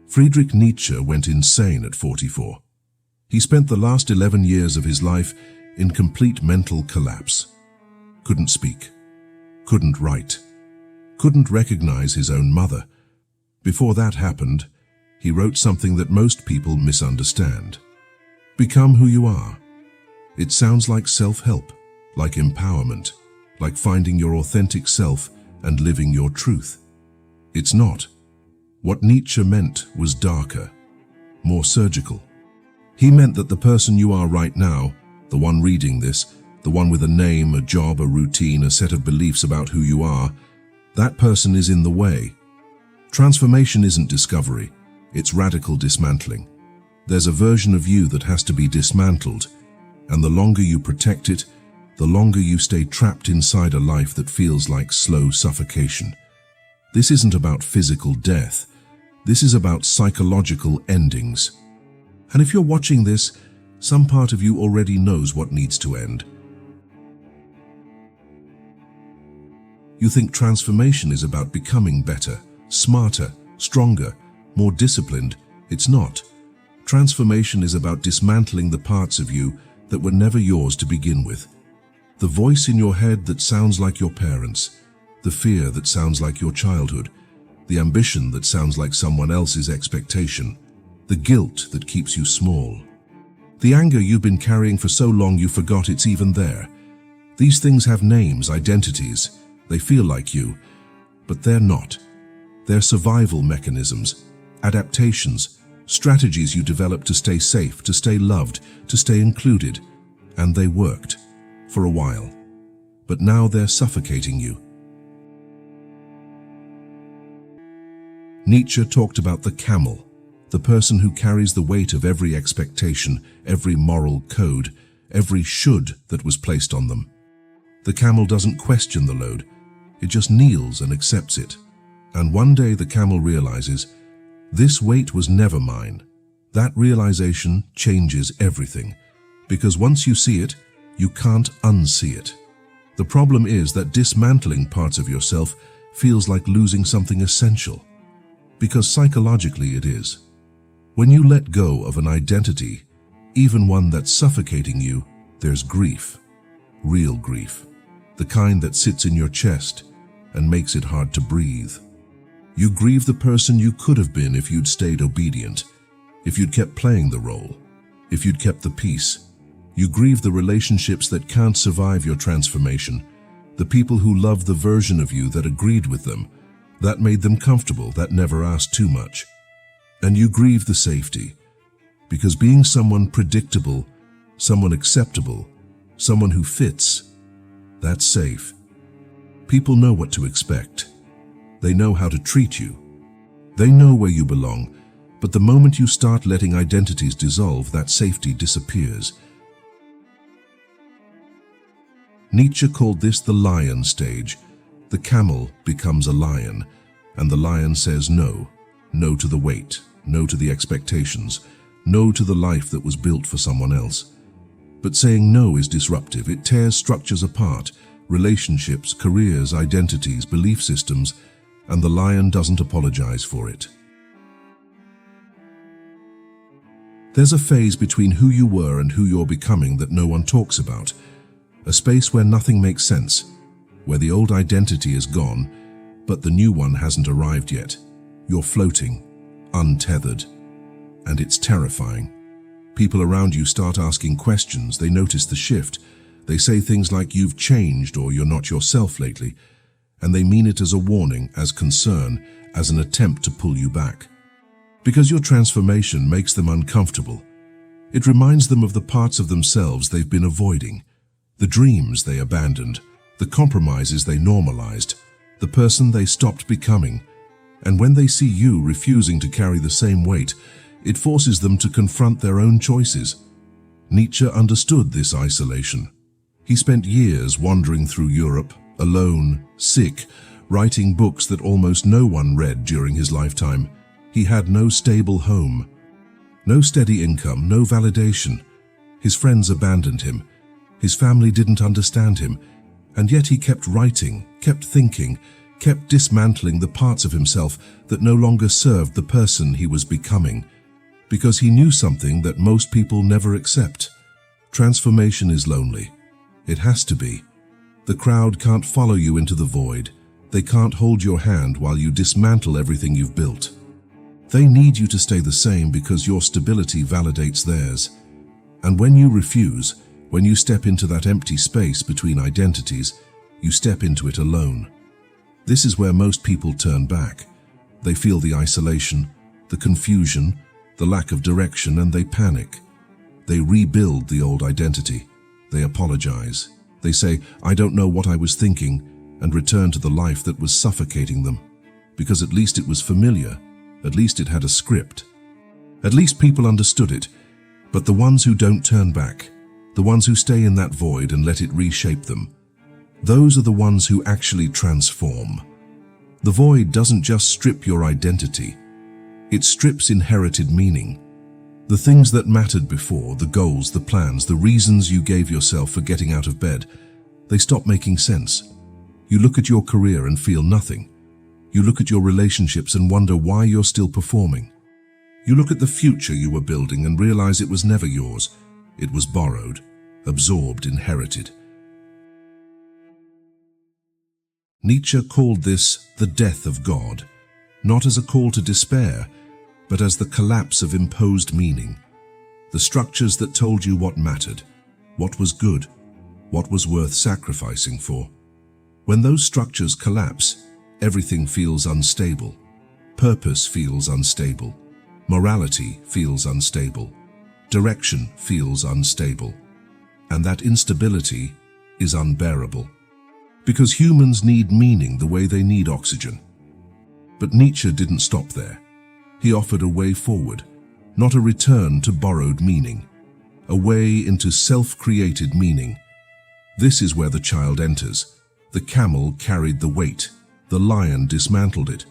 Friedrich Nietzsche went insane at 44. He spent the last 11 years of his life in complete mental collapse. Couldn't speak, couldn't write, couldn't recognize his own mother. Before that happened, he wrote something that most people misunderstand. Become who you are. It sounds like self-help, like empowerment, like finding your authentic self and living your truth. It's not. What Nietzsche meant was darker, more surgical. He meant that the person you are right now, the one reading this, the one with a name, a job, a routine, a set of beliefs about who you are, that person is in the way. Transformation isn't discovery, it's radical dismantling. There's a version of you that has to be dismantled, and the longer you protect it, the longer you stay trapped inside a life that feels like slow suffocation. This isn't about physical death. This is about psychological endings. And if you're watching this, some part of you already knows what needs to end. You think transformation is about becoming better, smarter, stronger, more disciplined. It's not. Transformation is about dismantling the parts of you that were never yours to begin with. The voice in your head that sounds like your parents, the fear that sounds like your childhood, the ambition that sounds like someone else's expectation, the guilt that keeps you small. The anger you've been carrying for so long you forgot it's even there. These things have names, identities. They feel like you, but they're not. They're survival mechanisms, adaptations, strategies you developed to stay safe, to stay loved, to stay included. And they worked, for a while. But now they're suffocating you. Nietzsche talked about the camel, the person who carries the weight of every expectation, every moral code, every should that was placed on them. The camel doesn't question the load, it just kneels and accepts it. And one day the camel realizes, this weight was never mine. That realization changes everything, because once you see it, you can't unsee it. The problem is that dismantling parts of yourself feels like losing something essential, because psychologically it is. When you let go of an identity, even one that's suffocating you, there's grief, real grief, the kind that sits in your chest and makes it hard to breathe. You grieve the person you could have been if you'd stayed obedient, if you'd kept playing the role, if you'd kept the peace. You grieve the relationships that can't survive your transformation, the people who loved the version of you that agreed with them, that made them comfortable, that never asked too much. And you grieve the safety, because being someone predictable, someone acceptable, someone who fits, that's safe. People know what to expect. They know how to treat you. They know where you belong, but the moment you start letting identities dissolve, that safety disappears. Nietzsche called this the lion stage. The camel becomes a lion, and the lion says no. No to the weight, no to the expectations, no to the life that was built for someone else. But saying no is disruptive. It tears structures apart, relationships, careers, identities, belief systems, and the lion doesn't apologize for it. There's a phase between who you were and who you're becoming that no one talks about. A space where nothing makes sense, where the old identity is gone, but the new one hasn't arrived yet. You're floating, untethered, and it's terrifying. People around you start asking questions. They notice the shift. They say things like you've changed or you're not yourself lately, and they mean it as a warning, as concern, as an attempt to pull you back. Because your transformation makes them uncomfortable. It reminds them of the parts of themselves they've been avoiding, the dreams they abandoned, the compromises they normalized, the person they stopped becoming. And when they see you refusing to carry the same weight, it forces them to confront their own choices. Nietzsche understood this isolation. He spent years wandering through Europe, alone, sick, writing books that almost no one read during his lifetime. He had no stable home, no steady income, no validation. His friends abandoned him. His family didn't understand him. And yet he kept writing, kept thinking, kept dismantling the parts of himself that no longer served the person he was becoming, because he knew something that most people never accept. Transformation is lonely. It has to be. The crowd can't follow you into the void. They can't hold your hand while you dismantle everything you've built. They need you to stay the same because your stability validates theirs. And when you refuse, when you step into that empty space between identities, you step into it alone. This is where most people turn back. They feel the isolation, the confusion, the lack of direction, and they panic. They rebuild the old identity. They apologize. They say, "I don't know what I was thinking," and return to the life that was suffocating them. Because at least it was familiar. At least it had a script. At least people understood it. But the ones who don't turn back, the ones who stay in that void and let it reshape them, those are the ones who actually transform. The void doesn't just strip your identity. It strips inherited meaning. The things that mattered before, the goals, the plans, the reasons you gave yourself for getting out of bed, they stop making sense. You look at your career and feel nothing. You look at your relationships and wonder why you're still performing. You look at the future you were building and realize it was never yours. It was borrowed, absorbed, inherited. Nietzsche called this the death of God, not as a call to despair, but as the collapse of imposed meaning. The structures that told you what mattered, what was good, what was worth sacrificing for. When those structures collapse, everything feels unstable. Purpose feels unstable. Morality feels unstable. Direction feels unstable. And that instability is unbearable. Because humans need meaning the way they need oxygen. But Nietzsche didn't stop there. He offered a way forward, not a return to borrowed meaning, a way into self-created meaning. This is where the child enters. The camel carried the weight, the lion dismantled it,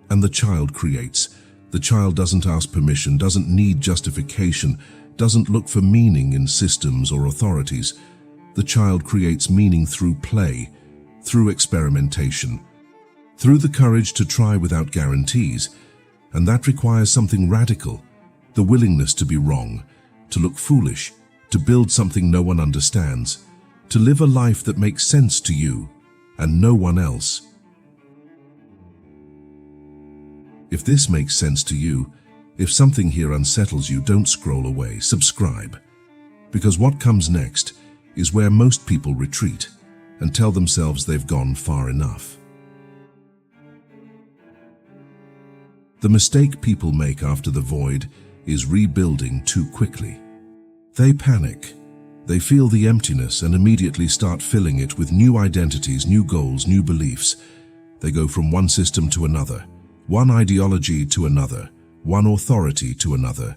and the child creates. The child doesn't ask permission, doesn't need justification, doesn't look for meaning in systems or authorities. The child creates meaning through play, through experimentation, through the courage to try without guarantees. And that requires something radical, the willingness to be wrong, to look foolish, to build something no one understands, to live a life that makes sense to you and no one else. If this makes sense to you, if something here unsettles you, don't scroll away, subscribe. Because what comes next is where most people retreat and tell themselves they've gone far enough. The mistake people make after the void is rebuilding too quickly. They panic. They feel the emptiness and immediately start filling it with new identities, new goals, new beliefs. They go from one system to another, one ideology to another, one authority to another.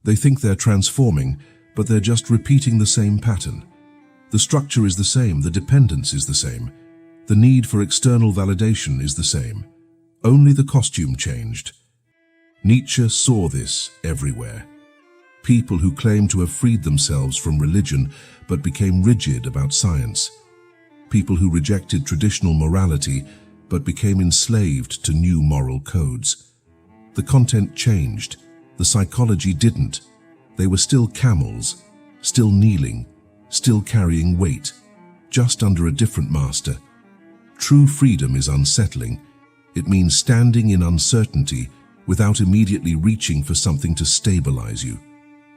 They think they're transforming, but they're just repeating the same pattern. The structure is the same, the dependence is the same. The need for external validation is the same. Only the costume changed. Nietzsche saw this everywhere. People who claimed to have freed themselves from religion but became rigid about science. People who rejected traditional morality but became enslaved to new moral codes. The content changed. The psychology didn't. They were still camels, still kneeling, still carrying weight, just under a different master. True freedom is unsettling. It means standing in uncertainty without immediately reaching for something to stabilize you.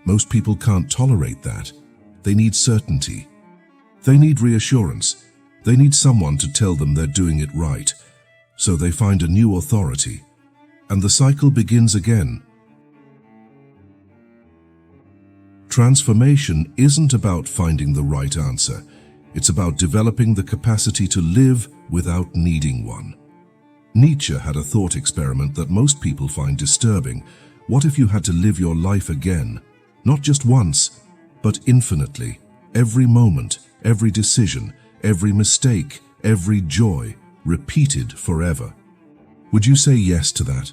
Most people can't tolerate that. They need certainty. They need reassurance. They need someone to tell them they're doing it right. So they find a new authority. And the cycle begins again. Transformation isn't about finding the right answer. It's about developing the capacity to live without needing one. Nietzsche had a thought experiment that most people find disturbing. What if you had to live your life again? Not just once, but infinitely. Every moment, every decision, every mistake, every joy, repeated forever. Would you say yes to that?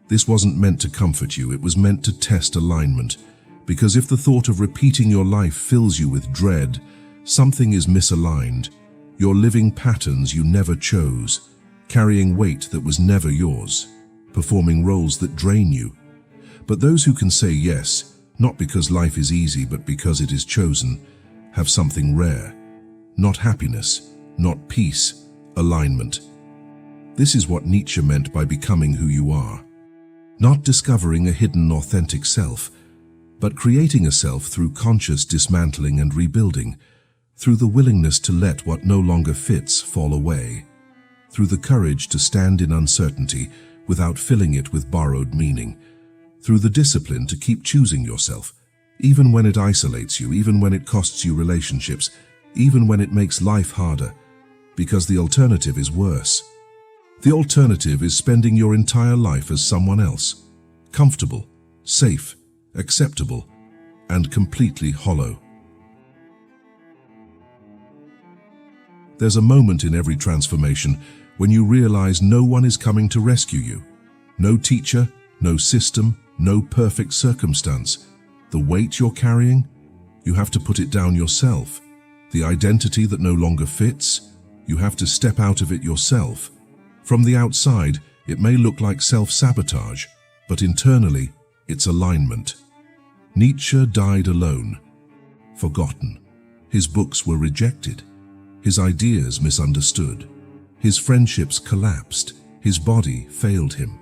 This wasn't meant to comfort you, it was meant to test alignment. Because if the thought of repeating your life fills you with dread, something is misaligned. You're living patterns you never chose. carrying weight that was never yours, performing roles that drain you. But those who can say yes, not because life is easy but because it is chosen, have something rare. Not happiness, not peace, alignment. This is what Nietzsche meant by becoming who you are. Not discovering a hidden authentic self, but creating a self through conscious dismantling and rebuilding, through the willingness to let what no longer fits fall away, through the courage to stand in uncertainty without filling it with borrowed meaning, through the discipline to keep choosing yourself, even when it isolates you, even when it costs you relationships, even when it makes life harder, because the alternative is worse. The alternative is spending your entire life as someone else, comfortable, safe, acceptable, and completely hollow. There's a moment in every transformation when you realize no one is coming to rescue you. No teacher, no system, no perfect circumstance. The weight you're carrying, you have to put it down yourself. The identity that no longer fits, you have to step out of it yourself. From the outside, it may look like self-sabotage, but internally, it's alignment. Nietzsche died alone, forgotten. His books were rejected. His ideas misunderstood. His friendships collapsed. His body failed him.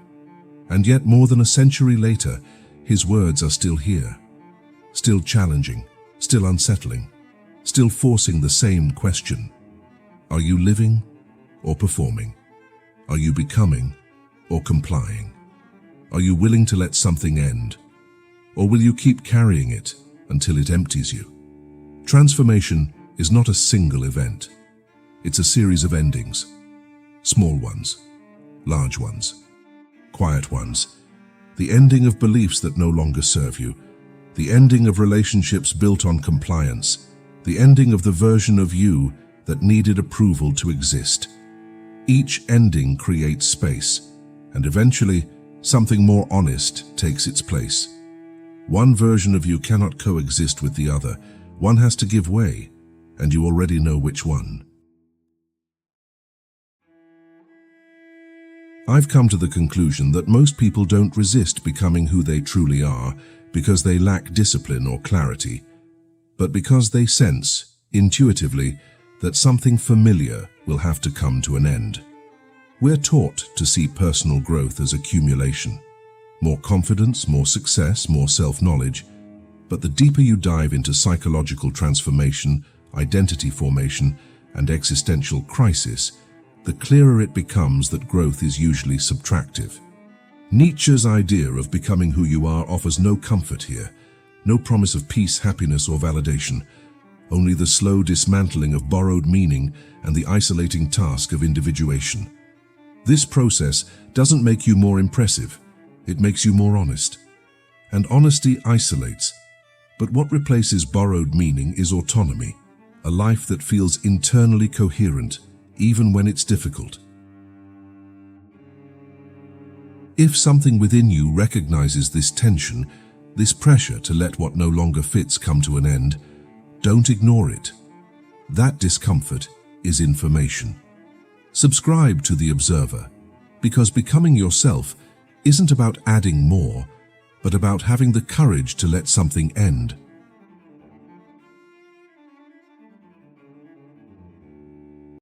And yet more than a century later, his words are still here. Still challenging, still unsettling, still forcing the same question. Are you living or performing? Are you becoming or complying? Are you willing to let something end? Or will you keep carrying it until it empties you? Transformation is not a single event. It's a series of endings. Small ones, large ones, quiet ones. The ending of beliefs that no longer serve you. The ending of relationships built on compliance. The ending of the version of you that needed approval to exist. Each ending creates space, and eventually, something more honest takes its place. One version of you cannot coexist with the other. One has to give way, and you already know which one. I've come to the conclusion that most people don't resist becoming who they truly are because they lack discipline or clarity, but because they sense, intuitively, that something familiar will have to come to an end. We're taught to see personal growth as accumulation. More confidence, more success, more self-knowledge. But the deeper you dive into psychological transformation, identity formation, and existential crisis, the clearer it becomes that growth is usually subtractive. Nietzsche's idea of becoming who you are offers no comfort here, no promise of peace, happiness, or validation, only the slow dismantling of borrowed meaning and the isolating task of individuation. This process doesn't make you more impressive, it makes you more honest. And honesty isolates. But what replaces borrowed meaning is autonomy, a life that feels internally coherent, even when it's difficult. If something within you recognizes this tension, this pressure to let what no longer fits come to an end, don't ignore it. That discomfort is information. Subscribe to The Observer, because becoming yourself isn't about adding more, but about having the courage to let something end.